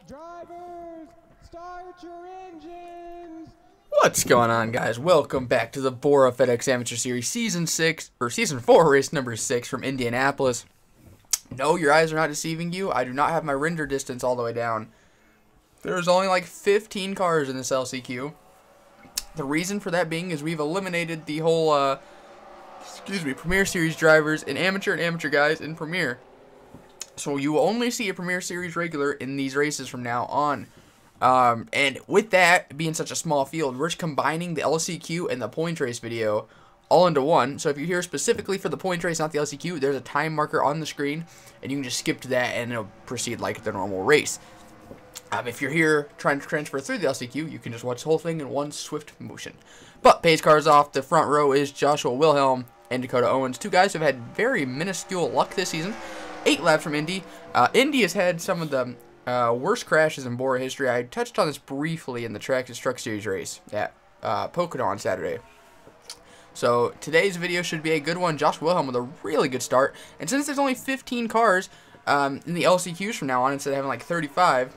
Drivers, start your engines! What's going on, guys? Welcome back to the BORA FedEx Amateur Series Season 6, or Season 4, race number 6 from Indianapolis. No, your eyes are not deceiving you. I do not have my render distance all the way down. There's only like 15 cars in this LCQ. The reason for that being is we've eliminated the whole, Premier Series drivers and amateur guys in Premier. So you will only see a Premier Series regular in these races from now on. And with that being such a small field, we're just combining the LCQ and the points race video all into one. So if you're here specifically for the points race, not the LCQ, there's a time marker on the screen, and you can just skip to that and it'll proceed like the normal race. If you're here trying to transfer through the LCQ, you can just watch the whole thing in one swift motion. But pace cars off, the front row is Joshua Wilhelm and Dakota Owens, two guys who have had very minuscule luck this season. 8 laps from Indy. Indy has had some of the worst crashes in BORA history. I touched on this briefly in the Track and Truck Series race at Pocono on Saturday. So today's video should be a good one. Josh Wilhelm with a really good start. And since there's only 15 cars in the LCQs from now on, instead of having like 35,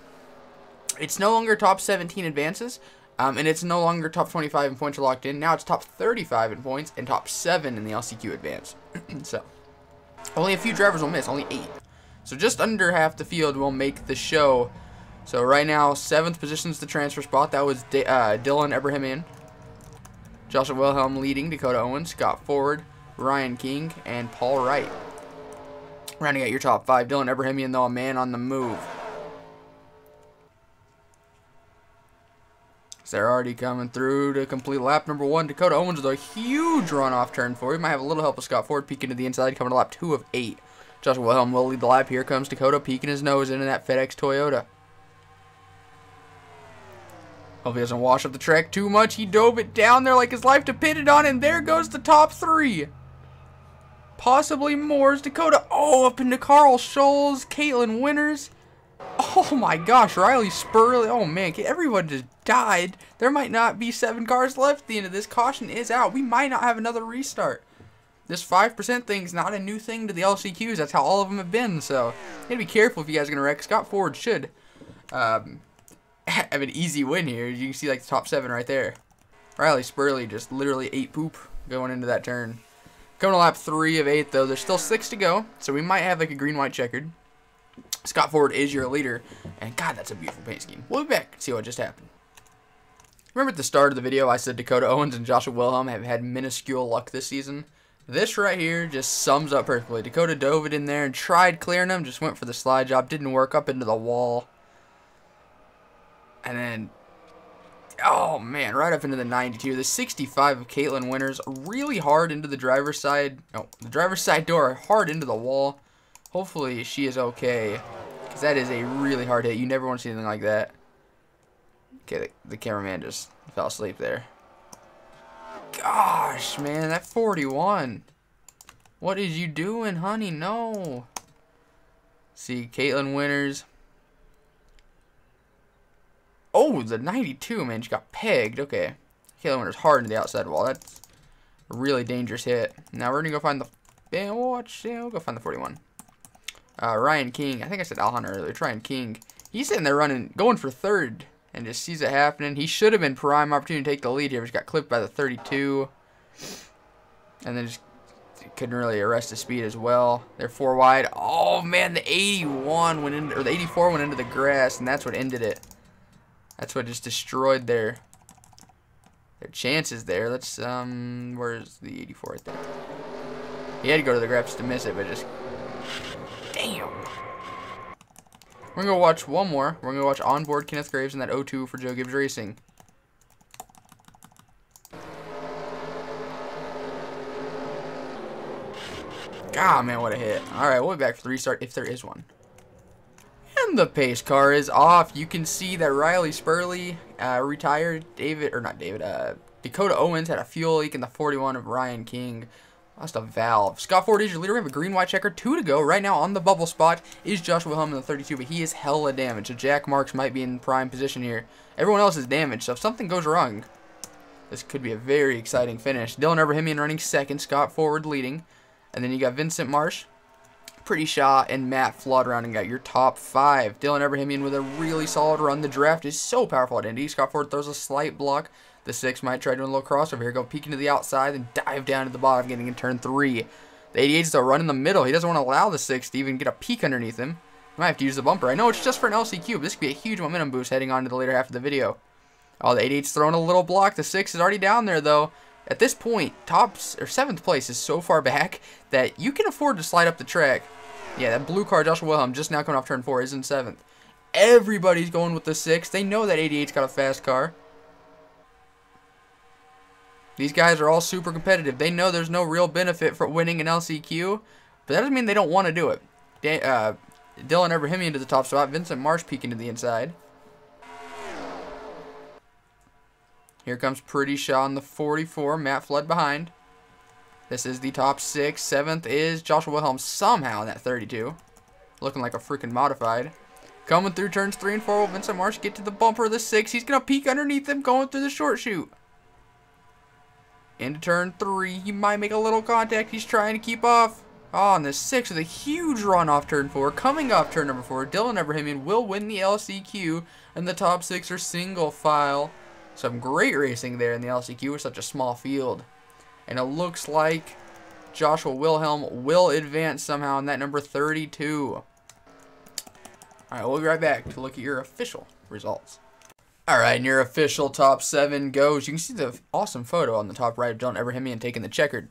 it's no longer top 17 advances. And it's no longer top 25 in points are locked in. Now it's top 35 in points and top 7 in the LCQ advance. So only a few drivers will miss, only 8. So just under half the field will make the show. So right now, 7th position is the transfer spot. That was Dylan Ebrahimian. Joshua Wilhelm leading, Dakota Owens, Scott Ford, Ryan King, and Paul Wright. Rounding out your top 5, Dylan Ebrahimian, though, a man on the move. So they're already coming through to complete lap number 1. Dakota Owens with a huge run off turn 4. He might have a little help with Scott Ford peeking to the inside, coming to lap 2 of 8. Joshua Wilhelm will lead the lap. Here comes Dakota peeking his nose into that FedEx Toyota. Hope he doesn't wash up the track too much. He dove it down there like his life depended on it, and there goes the top 3. Possibly more as Dakota. Oh, up into Carl Scholes, Caitlin Winters. Oh my gosh, Riley Spurley. Oh man, everyone just died. There might not be 7 cars left at the end of this. Caution is out. We might not have another restart. This 5% thing is not a new thing to the LCQs. That's how all of them have been. So you gotta be careful if you guys are gonna wreck. Scott Ford should have an easy win here. You can see like the top 7 right there. Riley Spurley just literally ate poop going into that turn. Coming to lap 3 of 8 though. There's still 6 to go, so we might have like a green-white checkered. Scott Ford is your leader, and God, that's a beautiful paint scheme. We'll be back and see what just happened. Remember at the start of the video I said Dakota Owens and Joshua Wilhelm have had minuscule luck this season? This right here just sums up perfectly. Dakota dove it in there and tried clearing him, just went for the slide job, didn't work, up into the wall. And then, oh man, right up into the 92. The 65 of Caitlin Winters, really hard into the driver's side, the driver's side door, hard into the wall. Hopefully she is okay, because that is a really hard hit. You never want to see anything like that. Okay, the cameraman just fell asleep there. Gosh, man, that 41. What is you doing, honey? No. See, Caitlin Winters. Oh, the 92, man. She got pegged. Okay. Caitlin Winters hard into the outside wall. That's a really dangerous hit. Now we're going to go find the... Yeah, we'll go find the 41. Ryan King. I think I said Al Hunter earlier. Ryan King. He's sitting there going for 3rd. And just sees it happening. He should have been prime opportunity to take the lead here. But he got clipped by the 32. And then just couldn't really arrest his speed as well. They're 4 wide. Oh, man. The 81 went into, or the 84 went into the grass. And that's what ended it. That's what just destroyed their chances there. Let's, where's the 84 right there? He had to go to the grass to miss it, but just, damn. We're going to go watch one more. We're going to go watch Onboard Kenneth Graves in that 02 for Joe Gibbs Racing. God, man, what a hit. Alright, we'll be back for the restart if there is one. And the pace car is off. You can see that Riley Spurley retired. Dakota Owens had a fuel leak in the 41 of Ryan King. Lost a valve. Scott Ford is your leader. We have a green-white checker. 2 to go. Right now on the bubble spot is Joshua Wilhelm in the 32, but he is hella damaged. So Jack Marks might be in prime position here. Everyone else is damaged, so if something goes wrong, this could be a very exciting finish. Dylan Ebrahimian running 2nd. Scott Ford leading. And then you got Vincent Marsh, Pretty Shaw and Matt Flood rounding out your top 5. Dylan Abrahamian with a really solid run. The draft is so powerful at Indy. Scott Ford throws a slight block. The 6 might try doing a little crossover here. Go peeking to the outside and dive down to the bottom, getting in turn 3. The 88 is a run in the middle. He doesn't want to allow the 6 to even get a peek underneath him. He might have to use the bumper. I know it's just for an LCQ, but this could be a huge momentum boost heading on to the later half of the video. Oh, the 88's throwing a little block. The 6 is already down there, though. At this point, 7th place is so far back that you can afford to slide up the track. Yeah, that blue car, Joshua Wilhelm, just now coming off turn 4, is in 7th. Everybody's going with the 6. They know that 88's got a fast car. These guys are all super competitive. They know there's no real benefit for winning an LCQ, but that doesn't mean they don't want to do it. Dylan Abrahamian to the top spot. Vincent Marsh peeking to the inside. Here comes Pretty Shaw on the 44. Matt Flood behind. This is the top 6. 7th is Joshua Wilhelm somehow in that 32. Looking like a freaking modified. Coming through turns 3 and 4 will Vincent Marsh get to the bumper of the 6. He's going to peek underneath him going through the short chute. Into turn 3. He might make a little contact. He's trying to keep off. Oh, and the 6 with a huge run off turn 4. Coming off turn number 4, Dylan Abrahamian will win the LCQ. And the top 6 are single file. Some great racing there in the LCQ with such a small field. And it looks like Joshua Wilhelm will advance somehow in that number 32. Alright, we'll be right back to look at your official results. Alright, and your official top 7 goes. You can see the awesome photo on the top right of Dylan Abrahamian taking the checkered.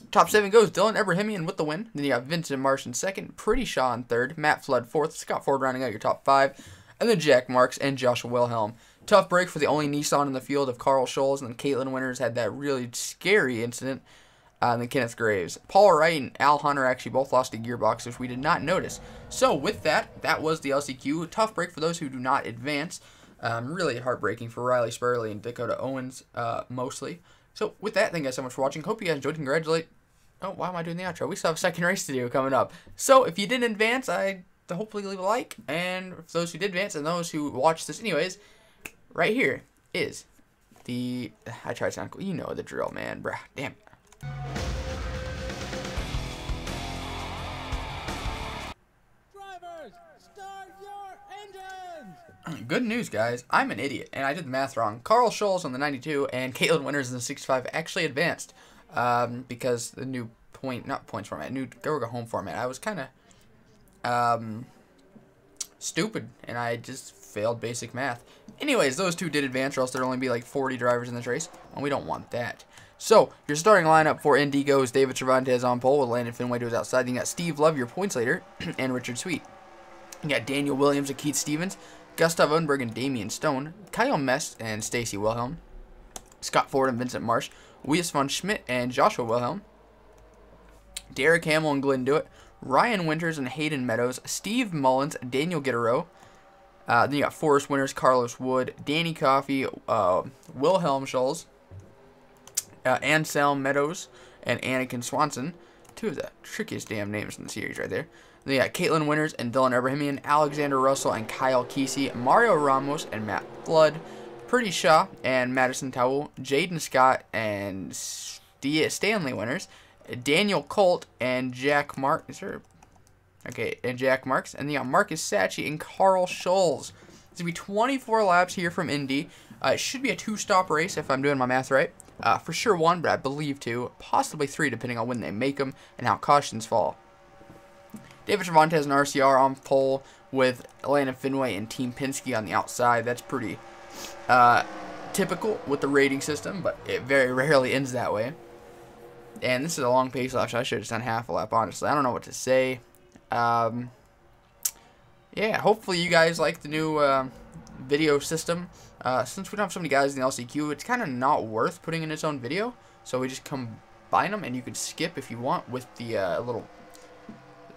Top 7 goes Dylan Abrahamian with the win. Then you got Vincent Marsh in 2nd, Pretty Shaw in 3rd, Matt Flood 4th, Scott Ford rounding out your top 5, and then Jack Marks and Joshua Wilhelm. Tough break for the only Nissan in the field of Carl Scholes, and then Caitlin Winters had that really scary incident. And then Kenneth Graves. Paul Wright and Al Hunter actually both lost a gearbox, which we did not notice. So with that, that was the LCQ. Tough break for those who do not advance. Really heartbreaking for Riley Spurley and Dakota Owens, mostly. So with that, thank you guys so much for watching. Hope you guys enjoyed. Congratulate. Oh, why am I doing the outro? We still have a second race to do coming up. So if you didn't advance, I hopefully leave a like. And for those who did advance and those who watched this anyways, right here is the... I tried to sound cool. You know the drill, man. Bruh, damn it. Drivers, start your engines! Good news, guys. I'm an idiot, and I did the math wrong. Carl Scholes on the 92 and Caitlin Winters in the 65 actually advanced because the new points format, new go home format. I was kind of stupid, and I just failed basic math. Anyways, those two did advance, or else there'd only be like 40 drivers in this race, and we don't want that. So, your starting lineup for Indy goes David Cervantes on pole with Landon Finway to his outside. Then you got Steve Love, your points leader, and Richard Sweet. You got Daniel Williams and Keith Stevens, Gustav Unberg and Damian Stone, Kyle Mest and Stacy Wilhelm, Scott Ford and Vincent Marsh, Wies von Schmidt and Joshua Wilhelm, Derek Hamill and Glenn Dewitt, Ryan Winters and Hayden Meadows, Steve Mullins, Daniel Gittero. Then you got Forrest Winters, Carlos Wood, Danny Coffey, Wilhelm Scholes, Anselm Meadows, and Anakin Swanson. Two of the trickiest damn names in the series right there. Then you got Caitlin Winters and Dylan Abrahamian, Alexander Russell and Kyle Kesey, Mario Ramos and Matt Flood, Pretty Shaw and Madison Towell, Jaden Scott and Stanley Winters, Daniel Colt and Jack Marks. And Jack Marks. And then you got Marcus Sacchi and Carl Scholes. It's going to be 24 laps here from Indy. It should be a 2-stop race if I'm doing my math right. For sure 1, but I believe 2, possibly 3 depending on when they make them and how cautions fall. David Cervantes and RCR on pole with Landon Finway and Team Penske on the outside. That's pretty typical with the rating system, but it very rarely ends that way. And this is a long pace lap, so I should have just done half a lap, honestly. I don't know what to say. Yeah, hopefully you guys like the new video system. Since we don't have so many guys in the LCQ, it's kind of not worth putting in its own video. So we just combine them, and you can skip if you want with the little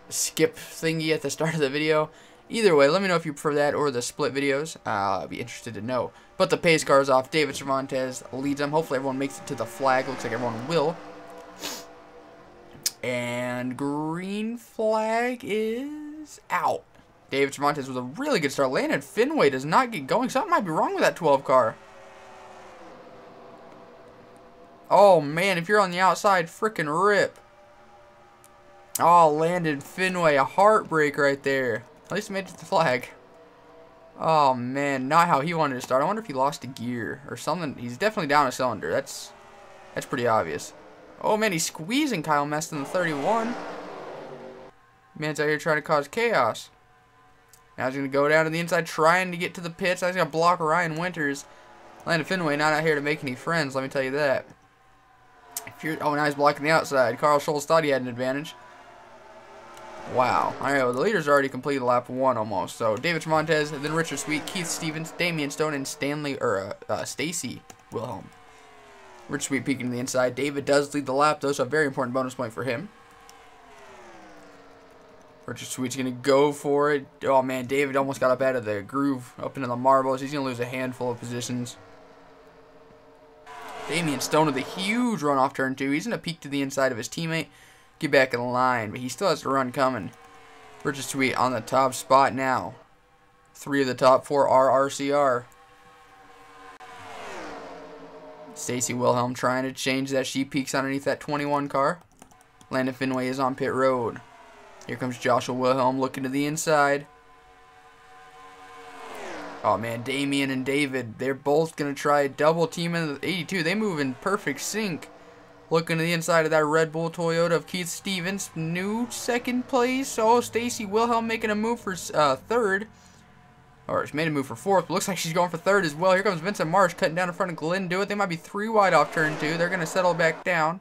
skip thingy at the start of the video. Either way, let me know if you prefer that or the split videos. I'll be interested to know. But the pace car is off. David Cervantes leads them. Hopefully everyone makes it to the flag. Looks like everyone will. And green flag is out. David Cervantes with a really good start. Landon Finway does not get going. Something might be wrong with that 12 car. Oh, man. If you're on the outside, frickin' rip. Oh, landed Finway. A heartbreak right there. At least he made it to the flag. Oh, man. Not how he wanted to start. I wonder if he lost a gear or something. He's definitely down a cylinder. That's pretty obvious. Oh, man. He's squeezing Kyle Mest in the 31. Man's out here trying to cause chaos. Now he's going to go down to the inside trying to get to the pits. Now he's going to block Ryan Winters. Landon Finway not out here to make any friends, let me tell you that. Oh, now he's blocking the outside. Carl Schultz thought he had an advantage. Wow. Alright, well, the leaders already completed lap 1 almost. So, David Tremontez, then Richard Sweet, Keith Stevens, Damian Stone, and Stacy Wilhelm. Richard Sweet peeking to the inside. David does lead the lap, though, so a very important bonus point for him. Richard Sweet's going to go for it. Oh, man, David almost got up out of the groove, up into the marbles. He's going to lose a handful of positions. Damian Stone with a huge run off turn 2. He's going to peek to the inside of his teammate, get back in the line, but he still has a run coming. Richard Sweet on the top spot now. 3 of the top 4 are RCR. Stacy Wilhelm trying to change that. She peeks underneath that 21 car. Landon Finway is on pit road. Here comes Joshua Wilhelm looking to the inside. Oh, man, Damian and David, they're both going to try double team in the 82. They move in perfect sync. Looking to the inside of that Red Bull Toyota of Keith Stevens. New second place. Oh, Stacy Wilhelm making a move for third. Or she made a move for fourth. But looks like she's going for third as well. Here comes Vincent Marsh cutting down in front of Glenn Dewitt. They might be 3 wide off turn 2. They're going to settle back down.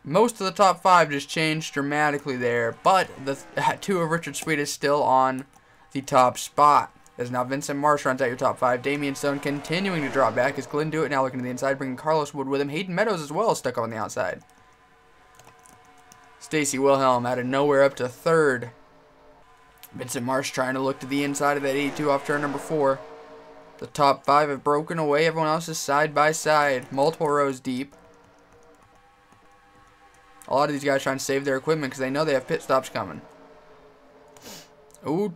Most of the top 5 just changed dramatically there. But the 2 of Richard Sweet is still on the top spot. As now Vincent Marsh runs out your top 5. Damian Stone continuing to drop back as Glenn Dewitt now looking to the inside, bringing Carlos Wood with him. Hayden Meadows as well stuck on the outside. Stacy Wilhelm out of nowhere up to third. Vincent Marsh trying to look to the inside of that 82 off turn number 4. The top 5 have broken away. Everyone else is side by side. Multiple rows deep. A lot of these guys trying to save their equipment because they know they have pit stops coming. Ooh,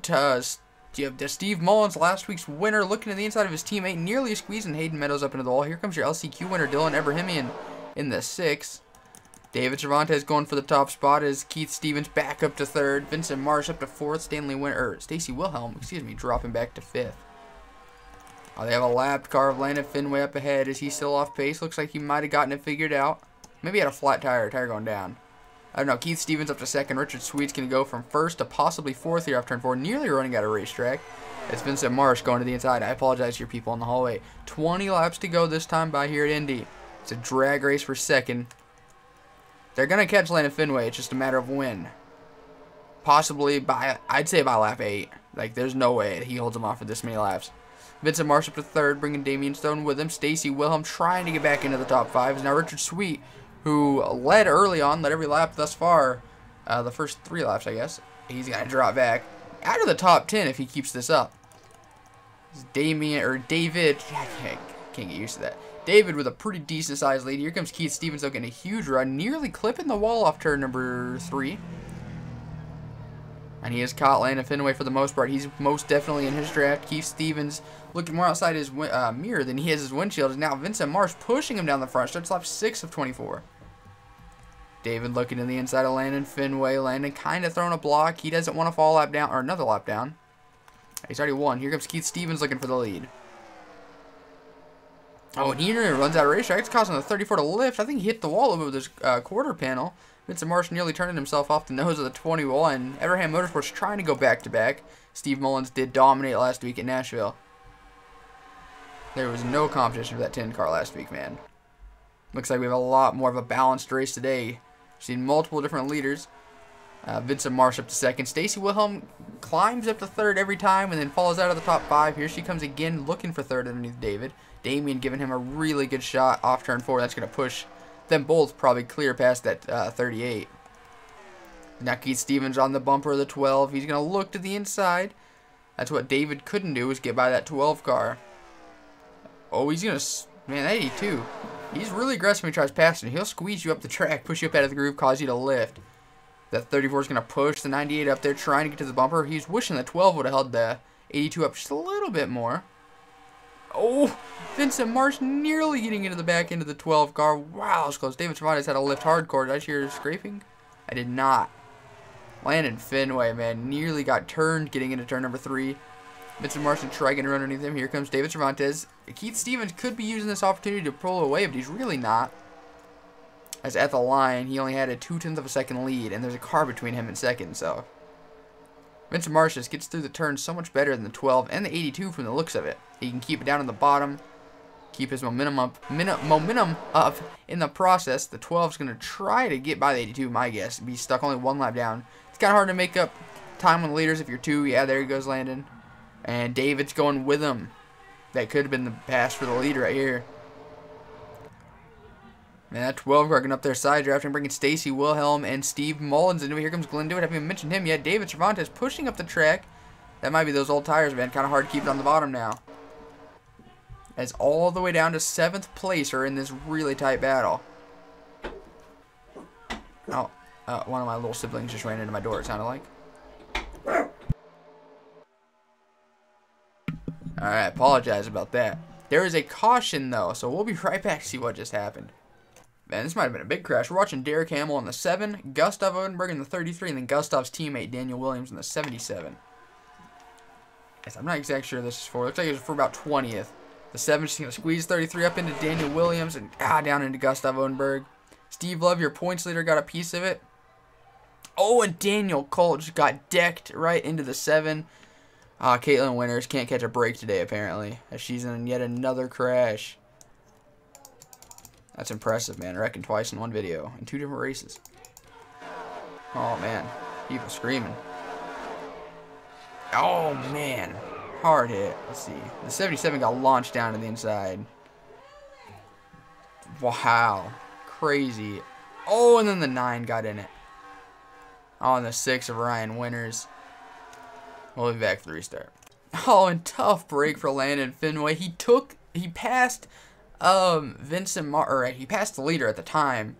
you have Steve Mullins, last week's winner, looking to the inside of his teammate, nearly squeezing Hayden Meadows up into the wall. Here comes your LCQ winner, Dylan Ebrahimian, in the 6th. David Cervantes going for the top spot as Keith Stevens back up to 3rd. Vincent Marsh up to 4th. Stacy Wilhelm, dropping back to 5th. Oh, they have a lapped car of Landon Finway up ahead. Is he still off pace? Looks like he might have gotten it figured out. Maybe he had a flat tire going down. I don't know. Keith Stevens up to 2nd. Richard Sweet's going to go from 1st to possibly 4th here off turn 4. Nearly running out of racetrack. It's Vincent Marsh going to the inside. I apologize to your people in the hallway. 20 laps to go this time by here at Indy. It's a drag race for 2nd. They're going to catch Landon Finway. It's just a matter of when. Possibly by, I'd say by lap 8. Like, there's no way he holds him off for this many laps. Vincent Marsh up to 3rd, bringing Damian Stone with him. Stacy Wilhelm trying to get back into the top 5. Now Richard Sweet, who led early on, led every lap thus far, the first 3 laps, I guess. He's going to drop back out of the top 10 if he keeps this up. David, I can't get used to that. David with a pretty decent sized lead. Here comes Keith Stevens, though, getting a huge run, nearly clipping the wall off turn number 3. And he has caught Landon Finway for the most part. He's most definitely in his draft. Keith Stevens looking more outside his mirror than he is his windshield. And now Vincent Marsh pushing him down the front. Starts lap 6 of 24. David looking to the inside of Landon Finway. Landon kind of throwing a block. He doesn't want to fall a lap down, or another lap down. He's already won. Here comes Keith Stevens looking for the lead. Oh, and he runs out of racetrack. It's causing the 34 to lift. I think he hit the wall over this quarter panel. Vincent Marsh nearly turning himself off the nose of the 21. Everham Motorsports trying to go back-to-back. Steve Mullins did dominate last week at Nashville. There was no competition for that 10 car last week, man. Looks like we have a lot more of a balanced race today. Seen multiple different leaders. Vincent Marsh up to 2nd. Stacy Wilhelm climbs up to 3rd every time and then falls out of the top 5. Here she comes again looking for 3rd underneath David. Damian giving him a really good shot off turn 4. That's going to push them both probably clear past that 38. Now Keith Stevens on the bumper of the 12. He's going to look to the inside. That's what David couldn't do, was get by that 12 car. Oh, he's going to... Man, that 82. He's really aggressive when he tries passing. He'll squeeze you up the track, push you up out of the groove, cause you to lift. That 34 is going to push the 98 up there, trying to get to the bumper. He's wishing the 12 would have held the 82 up just a little bit more. Oh, Vincent Marsh nearly getting into the back end of the 12 car. Wow, that was close. David Cervantes had to lift hardcore. Did I hear scraping? I did not. Landon Fenway, man, nearly got turned getting into turn number 3. Vincent Marsh and Trigon are underneath him. Here comes David Cervantes. Keith Stevens could be using this opportunity to pull away, but he's really not. As at the line, he only had a 0.2 of a second lead, and there's a car between him and second, so. Vincent Marsh just gets through the turn so much better than the 12 and the 82 from the looks of it. He can keep it down in the bottom, keep his momentum up in the process. The 12 is going to try to get by the 82, my guess. Be stuck only 1 lap down. It's kind of hard to make up time on the leaders if you're 2. Yeah, there he goes, Landon. And David's going with him. That could have been the pass for the lead right here. Man, that 12 car getting up there side drafting, bringing Stacy Wilhelm and Steve Mullins into it. Here comes Glenn Dewitt. I haven't even mentioned him yet. David Cervantes pushing up the track. That might be those old tires, man. Kind of hard to keep it on the bottom now. As all the way down to 7th place are in this really tight battle. Oh, one of my little siblings just ran into my door, it sounded like. Alright, apologize about that. There is a caution, though, so we'll be right back to see what just happened. Man, this might have been a big crash. We're watching Derek Hamill in the 7, Gustav Odenberg in the 33, and then Gustav's teammate Daniel Williams in the 77. Yes, I'm not exactly sure this is for. Looks like it's for about 20th. The 7 is going to squeeze 33 up into Daniel Williams and down into Gustav Odenberg. Steve Love, your points leader, got a piece of it. Oh, and Daniel Colt just got decked right into the 7. Caitlin Winters can't catch a break today, apparently, as she's in yet another crash. That's impressive, man. Wrecking twice in one video in 2 different races. Oh, man. People screaming. Oh, man. Hard hit. Let's see. The 77 got launched down to the inside. Wow. Crazy. Oh, and then the 9 got in it. Oh, and the 6 of Ryan Winters. We'll be back for the restart. Oh, and tough break for Landon Fenway. He passed he passed the leader at the time,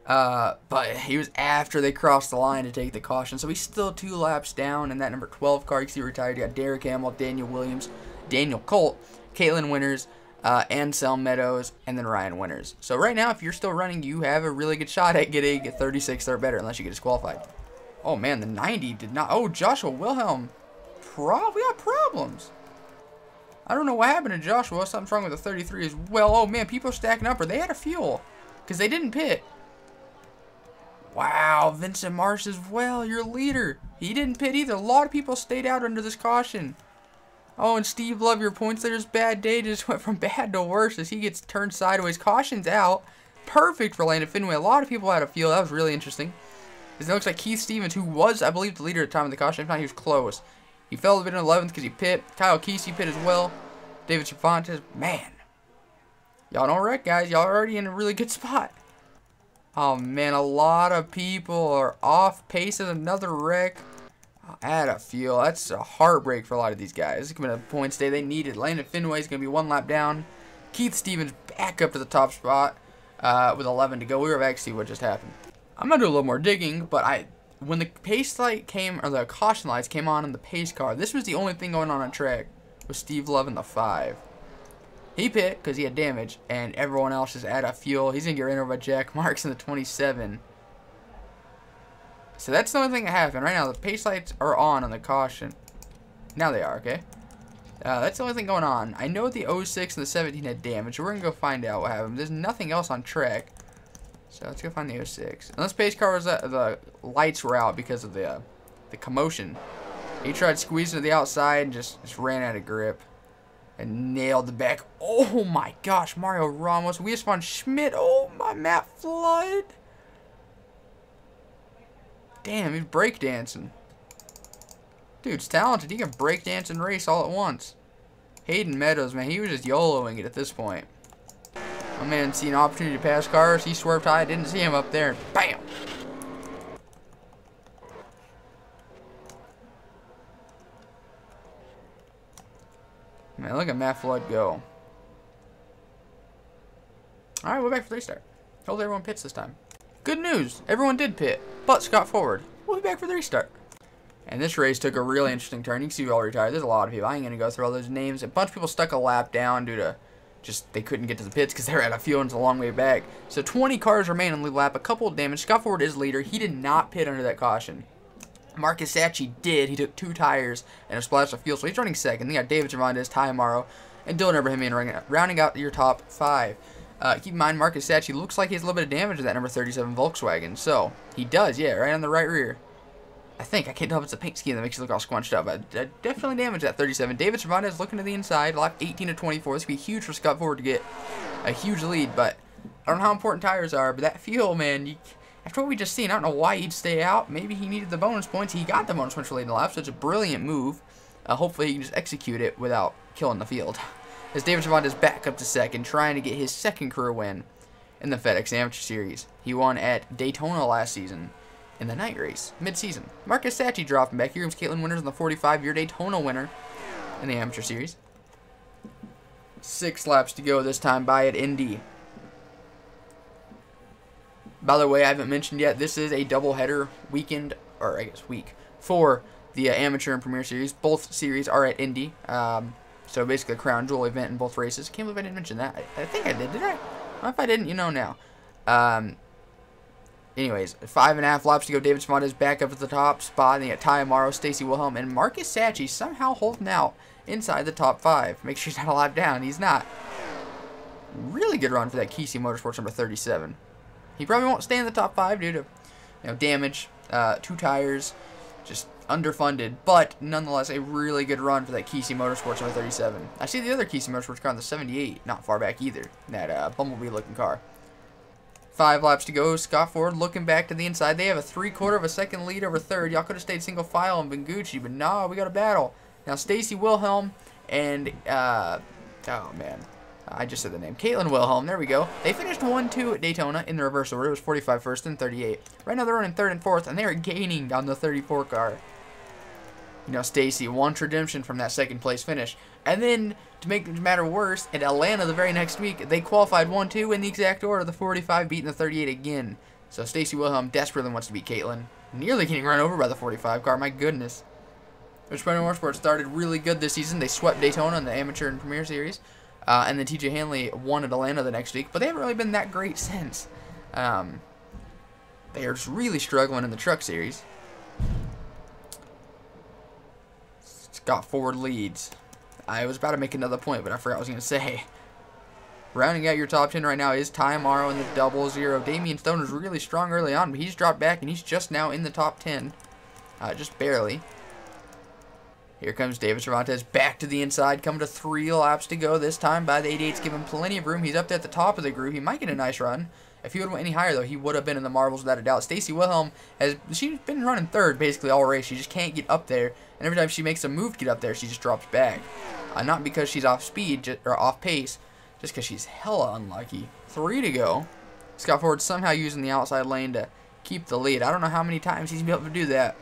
but he was after they crossed the line to take the caution, so he's still 2 laps down. And that number 12 car, you can see retired. You got Derek Hamill, Daniel Williams, Daniel Colt, Caitlin Winters, Anselm Meadows, and then Ryan Winters. So right now, if you're still running, you have a really good shot at getting a 36th or better, unless you get disqualified. Oh man, the 90 did not. Oh, Joshua Wilhelm, we got problems. I don't know what happened to Joshua. Something's wrong with the 33 as well. Oh, man, people are stacking up. Or they had a fuel. Because they didn't pit. Wow, Vincent Marsh as well, your leader. He didn't pit either. A lot of people stayed out under this caution. Oh, and Steve Love, your points leader's bad day just went from bad to worse as he gets turned sideways. Caution's out. Perfect for Landon Fenway. A lot of people had a fuel. That was really interesting. Because it looks like Keith Stevens, who was, I believe, the leader at the time of the caution. If not, he was close. He fell a bit in 11th because he pit. Kyle Kesey pit as well. David Cervantes. Man. Y'all don't wreck, guys. Y'all are already in a really good spot. Oh, man. A lot of people are off pace as another wreck. Add a fuel. That's a heartbreak for a lot of these guys. This is going to be a points day they needed. Landon Fenway is going to be 1 lap down. Keith Stevens back up to the top spot with 11 to go. We were back to see what just happened. I'm going to do a little more digging, but when the pace light came, or the caution lights came on in the pace car, this was the only thing going on track with Steve Love in the 5. He pit because he had damage, and everyone else just add a fuel. He's going to get ran over by Jack Marks in the 27. So that's the only thing that happened. Right now, the pace lights are on the caution. Now they are, okay? That's the only thing going on. I know the 06 and the 17 had damage, so we're going to go find out what happened. There's nothing else on track. So let's go find the 06. Unless pace car was the lights were out because of the commotion. He tried squeezing to the outside and just ran out of grip. And nailed the back. Oh my gosh, Mario Ramos. We just found Schmidt. Oh my, Matt Flood. Damn, he's breakdancing. Dude's talented. He can breakdance and race all at once. Hayden Meadows, man, he was just YOLOing it at this point. My man see an opportunity to pass cars. He swerved high. Didn't see him up there. Bam! Man, look at Matt Flood go. Alright, we're back for the restart. Hopefully everyone pits this time. Good news. Everyone did pit. But Scott Forward. We'll be back for the restart. And this race took a really interesting turn. You can see we all retired. There's a lot of people. I ain't going to go through all those names. A bunch of people stuck a lap down due to Just they couldn't get to the pits because they're out of fuel and it's a long way back. So 20 cars remain on the lap. A couple of damage. Scott Ford is leader. He did not pit under that caution. Marcus Sacchi did. He took 2 tires and a splash of fuel, so he's running second. Then you got David Cervantes, Ty Amaro, and Dylan Abrahamian rounding out your top 5. Keep in mind, Marcus Sacchi looks like he has a little bit of damage to that number 37 Volkswagen. So, he does, yeah, right on the right rear. I think. I can't tell if it's a paint scheme that makes you look all squunched up, but definitely damaged that 37. David Cervantes looking to the inside, lap 18 to 24. This could be huge for Scott Ford to get a huge lead, but I don't know how important tires are, but that fuel, man, after what we just seen, I don't know why he'd stay out. Maybe he needed the bonus points. He got the bonus points for late in the lap, so it's a brilliant move. Hopefully he can just execute it without killing the field. As David Cervantes back up to second, trying to get his second career win in the FedEx Amateur Series. He won at Daytona last season in the night race, mid-season. Marcus Sacchi dropping back. Here comes Caitlin Winters on the 45, your Daytona winner in the Amateur Series. 6 laps to go this time by at Indy. By the way, I haven't mentioned yet, this is a doubleheader weekend, or I guess week, for the Amateur and Premier Series. Both series are at Indy. So basically a crown jewel event in both races. Can't believe I didn't mention that. I think I did I? Well, if I didn't, you know now. Anyways, 5.5 laps to go. David Cervantes back up at the top spot. Then you got Ty Amaro, Stacy Wilhelm, and Marcus Sacchi somehow holding out inside the top 5. Make sure he's not a lap down. He's not. Really good run for that Kesey Motorsports number 37. He probably won't stay in the top 5 due to damage, 2 tires, just underfunded. But nonetheless, a really good run for that Kesey Motorsports number 37. I see the other Kesey Motorsports car on the 78, not far back either. That Bumblebee-looking car. 5 laps to go. Scott Ford looking back to the inside. They have a 3/4 of a second lead over third. Y'all could have stayed single file and been Gucci, but no, we got a battle. Now Stacy Wilhelm and oh man, I just said the name. Caitlin Wilhelm. There we go. They finished 1-2 at Daytona in the reverse order. It was 45 first and 38. Right now they're running 3rd and 4th, and they are gaining on the 34 car. You know, Stacy, one redemption from that 2nd place finish. And then, to make the matter worse, at Atlanta the very next week, they qualified 1-2 in the exact order. The 45 beating the 38 again. So Stacy Wilhelm desperately wants to beat Caitlin. Nearly getting run over by the 45 car. My goodness. Richmond Motorsports started really good this season. They swept Daytona in the Amateur and Premier Series. And then TJ Hanley won at Atlanta the next week. But they haven't really been that great since. They are just really struggling in the Truck Series. Scott Ford leads. I was about to make another point, but I forgot what I was going to say. Rounding out your top 10 right now is Ty Amaro in the 00. Damian Stone was really strong early on, but he's dropped back, and he's just now in the top 10. Just barely. Here comes David Cervantes back to the inside, coming to 3 laps to go this time by the 88's giving plenty of room. He's up there at the top of the group. He might get a nice run. If he would have went any higher, though, he would have been in the marbles without a doubt. Stacy Wilhelm she's been running 3rd basically all race. She just can't get up there. And every time she makes a move to get up there, she just drops back. Not because she's off speed or off pace, just because she's hella unlucky. 3 to go. Scott Ford somehow using the outside lane to keep the lead. I don't know how many times he's been able to do that.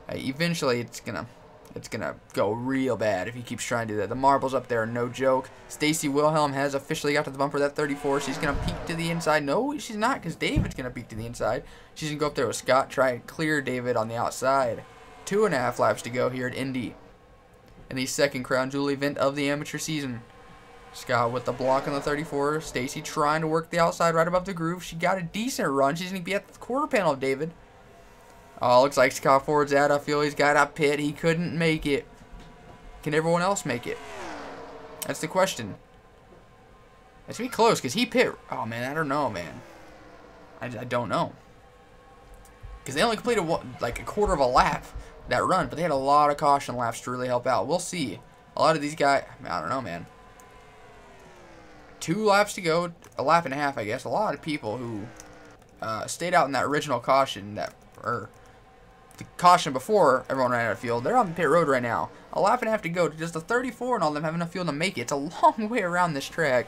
Eventually, it's gonna go real bad if he keeps trying to do that. The marbles up there are no joke. Stacy Wilhelm has officially got to the bumper of that 34. She's going to peek to the inside. No, she's not, because David's going to peek to the inside. She's going to go up there with Scott, try and clear David on the outside. 2.5 laps to go here at Indy in the 2nd Crown Jewel event of the amateur season. Scott with the block on the 34. Stacy trying to work the outside right above the groove. She got a decent run. She's going to be at the quarter panel of David. Oh, looks like Scott Ford's out. I feel he's got a pit. He couldn't make it. Can everyone else make it? That's the question. It's going to be close because he pit. Oh, man, I don't know, man. I don't know. Because they only completed like a quarter of a lap that run, but they had a lot of caution laps to really help out. We'll see. A lot of these guys, I don't know, man. 2 laps to go. A lap and a half, I guess. A lot of people who stayed out in that original caution, the caution before everyone ran out of fuel. They're on the pit road right now. A lap and a half to go. Just the 34 and all of them have enough fuel to make it. It's a long way around this track.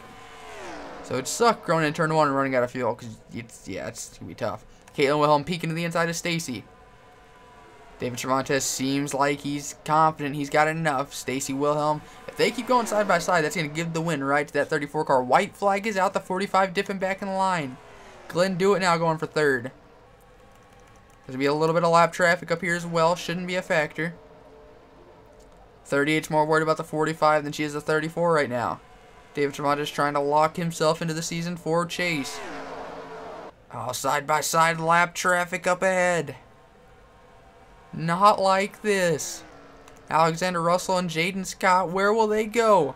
So it sucked going into turn 1 and running out of fuel because it's going to be tough. Caitlin Wilhelm peeking to the inside of Stacy. David Cervantes seems like he's confident he's got enough. Stacy Wilhelm, if they keep going side by side, that's going to give the win right to that 34 car. White flag is out. The 45 dipping back in the line. Glenn Do It now going for 3rd. There's going to be a little bit of lap traffic up here as well. Shouldn't be a factor. 38's more worried about the 45 than she is the 34 right now. David Cervantes trying to lock himself into the Season 4 chase. Oh, side-by-side lap traffic up ahead. Not like this. Alexander Russell and Jaden Scott, where will they go?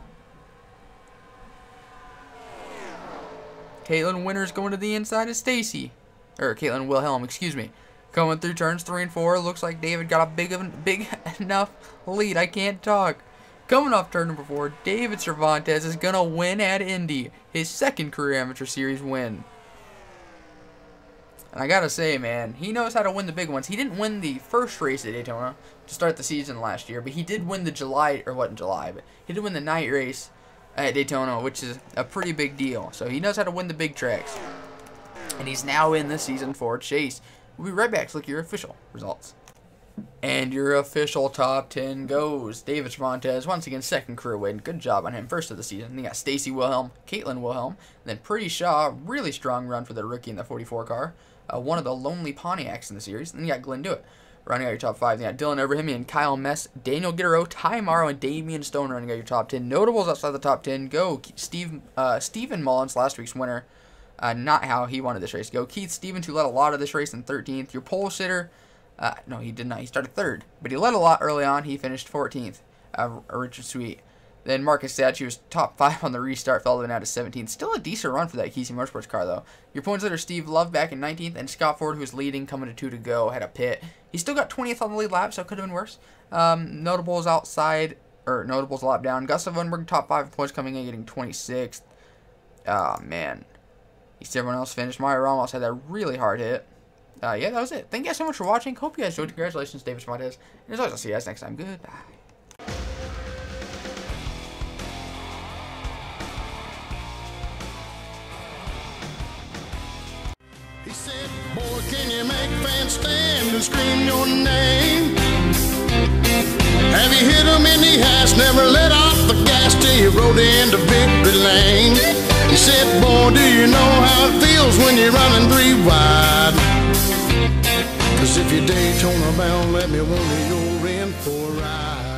Caitlin Winters going to the inside of Stacy. Or Caitlin Wilhelm, excuse me. Coming through turns 3 and 4. Looks like David got a big enough lead. I can't talk. Coming off turn number 4, David Cervantes is going to win at Indy. His second career amateur series win. And I gotta say, man, he knows how to win the big ones. He didn't win the first race at Daytona to start the season last year, but he did win the he did win the night race at Daytona, which is a pretty big deal. So he knows how to win the big tracks. And he's now in the Season 4 chase. We'll be right back to look at your official results. And your official top 10 goes. David Cervantes, once again, second career win. Good job on him. First of the season. Then you got Stacy Wilhelm, Caitlin Wilhelm, and then Pretty Shaw. Really strong run for the rookie in the 44 car. One of the lonely Pontiacs in the series. And then you got Glenn Dewitt running out your top 5. Then you got Dylan Overhemian, Kyle Mess, Daniel Guerrero, Ty Morrow, and Damian Stone running out your top 10. Notables outside the top 10 go. Stephen Mullins, last week's winner. Not how he wanted this race to go. Keith Stevens, who led a lot of this race in 13th. Your pole sitter. No, he did not. He started 3rd. But he led a lot early on. He finished 14th. Richard Sweet. Then Marcus Statue was top 5 on the restart. Fell down to 17th. Still a decent run for that Kesey Motorsports car, though. Your points leader, Steve Love, back in 19th. And Scott Ford, who's leading, coming to 2 to go, had a pit. He still got 20th on the lead lap, so it could have been worse. Notables outside, or Notables a lap down. Gustav Lundberg, top 5 points coming in, getting 26th. Oh, man. Everyone else finished. Mario Ramos had that really hard hit. Yeah, that was it. Thank you guys so much for watching. Hope you guys enjoyed. Congratulations, David Cervantes. And as always, I'll see you guys next time. Goodbye. He said, boy, can you make fans stand and scream your name? Have you hit him in the ass, never let off the gas till you rode into victory lane? He said, boy, do you know how it feels when you're running 3 wide? 'Cause if you're Daytona bound, let me wonder you're in for a ride.